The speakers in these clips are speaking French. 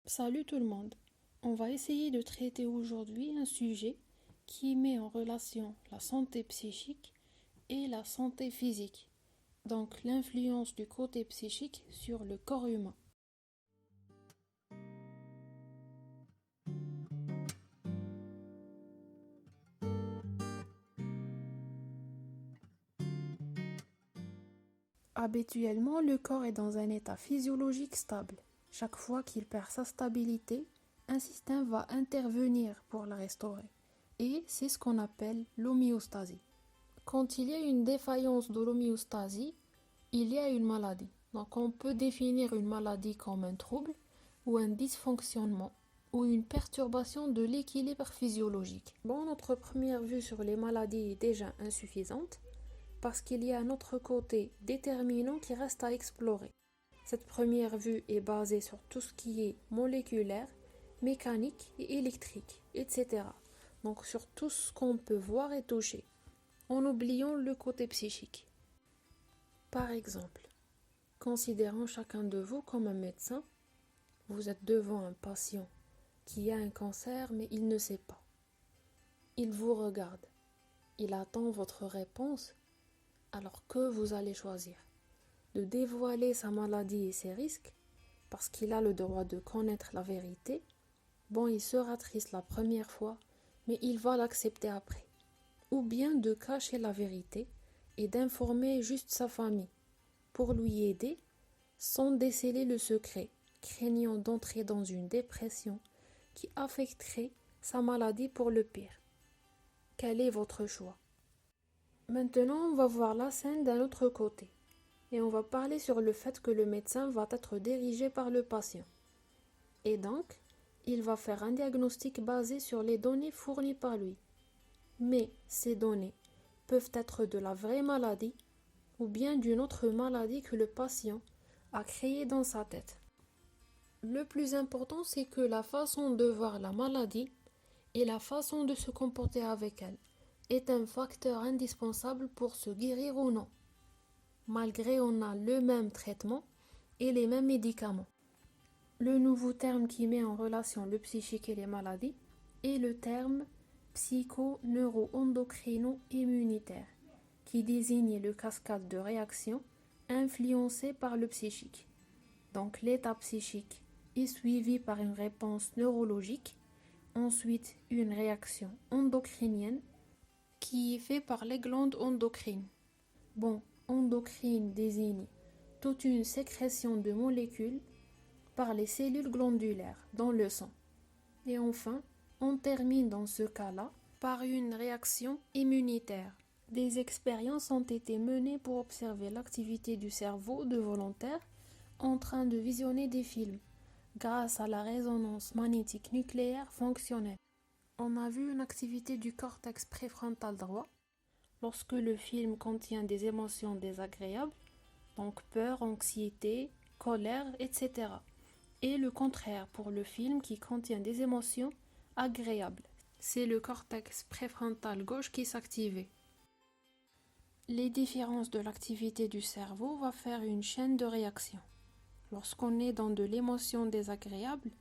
Salut tout le monde. On va essayer de traiter aujourd'hui un sujet qui met en relation la santé psychique et la santé physique, donc l'influence du côté psychique sur le corps humain. Habituellement, le corps est dans un état physiologique stable. Chaque fois qu'il perd sa stabilité, un système va intervenir pour la restaurer. Et c'est ce qu'on appelle l'homéostasie. Quand il y a une défaillance de l'homéostasie, il y a une maladie. Donc on peut définir une maladie comme un trouble ou un dysfonctionnement ou une perturbation de l'équilibre physiologique. Bon, notre première vue sur les maladies est déjà insuffisante parce qu'il y a un autre côté déterminant qui reste à explorer. Cette première vue est basée sur tout ce qui est moléculaire, mécanique et électrique, etc. Donc sur tout ce qu'on peut voir et toucher, en oubliant le côté psychique. Par exemple, considérons chacun de vous comme un médecin. Vous êtes devant un patient qui a un cancer mais il ne sait pas. Il vous regarde. Il attend votre réponse. Alors que vous allez choisir? De dévoiler sa maladie et ses risques parce qu'il a le droit de connaître la vérité. Bon, il sera triste la première fois, mais il va l'accepter après. Ou bien de cacher la vérité et d'informer juste sa famille pour lui aider sans déceler le secret, craignant d'entrer dans une dépression qui affecterait sa maladie pour le pire. Quel est votre choix? Maintenant, on va voir la scène d'un autre côté et on va parler sur le fait que le médecin va être dirigé par le patient. Et donc, il va faire un diagnostic basé sur les données fournies par lui. Mais ces données peuvent être de la vraie maladie ou bien d'une autre maladie que le patient a créée dans sa tête. Le plus important, c'est que la façon de voir la maladie et la façon de se comporter avec elle est un facteur indispensable pour se guérir ou non, malgré qu'on a le même traitement et les mêmes médicaments. Le nouveau terme qui met en relation le psychique et les maladies est le terme psycho-neuro-endocrino-immunitaire, qui désigne le cascade de réactions influencées par le psychique. Donc l'état psychique est suivi par une réponse neurologique, ensuite une réaction endocrinienne qui est faite par les glandes endocrines. Bon, endocrine désigne toute une sécrétion de molécules par les cellules glandulaires dans le sang. Et enfin, on termine dans ce cas-là par une réaction immunitaire. Des expériences ont été menées pour observer l'activité du cerveau de volontaires en train de visionner des films grâce à la résonance magnétique nucléaire fonctionnelle. On a vu une activité du cortex préfrontal droit lorsque le film contient des émotions désagréables, donc peur, anxiété, colère, etc. Et le contraire pour le film qui contient des émotions agréables. C'est le cortex préfrontal gauche qui s'active. Les différences de l'activité du cerveau vont faire une chaîne de réactions. Lorsqu'on est dans de l'émotion désagréable,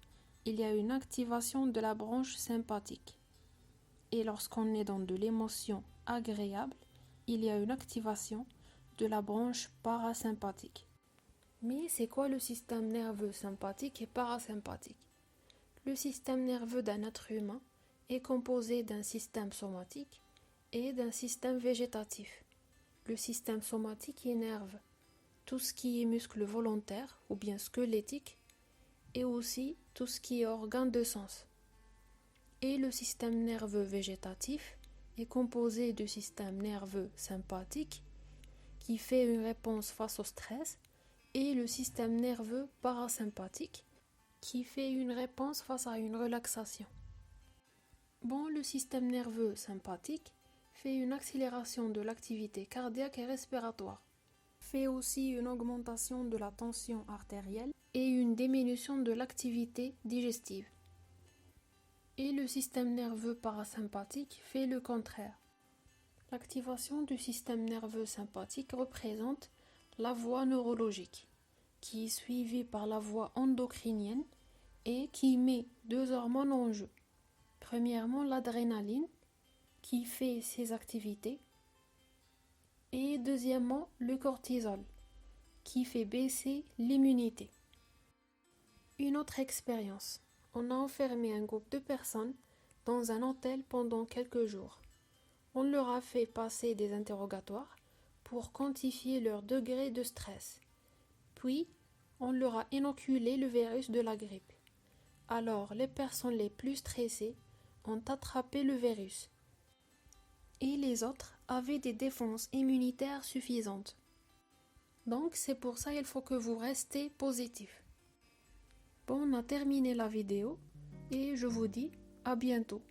il y a une activation de la branche sympathique. Et lorsqu'on est dans de l'émotion agréable, il y a une activation de la branche parasympathique. Mais c'est quoi le système nerveux sympathique et parasympathique? Le système nerveux d'un être humain est composé d'un système somatique et d'un système végétatif. Le système somatique innerve tout ce qui est muscle volontaire ou bien squelettique et aussi tout ce qui est organe de sens. Et le système nerveux végétatif est composé du système nerveux sympathique qui fait une réponse face au stress et le système nerveux parasympathique qui fait une réponse face à une relaxation. Bon, le système nerveux sympathique fait une accélération de l'activité cardiaque et respiratoire, fait aussi une augmentation de la tension artérielle et une diminution de l'activité digestive. Et le système nerveux parasympathique fait le contraire. L'activation du système nerveux sympathique représente la voie neurologique, qui est suivie par la voie endocrinienne et qui met deux hormones en jeu. Premièrement, l'adrénaline qui fait ses activités et deuxièmement, le cortisol qui fait baisser l'immunité. Une autre expérience. On a enfermé un groupe de personnes dans un hôtel pendant quelques jours. On leur a fait passer des interrogatoires pour quantifier leur degré de stress. Puis, on leur a inoculé le virus de la grippe. Alors, les personnes les plus stressées ont attrapé le virus et les autres avaient des défenses immunitaires suffisantes. Donc, c'est pour ça qu'il faut que vous restez positif. Bon, on a terminé la vidéo et je vous dis à bientôt.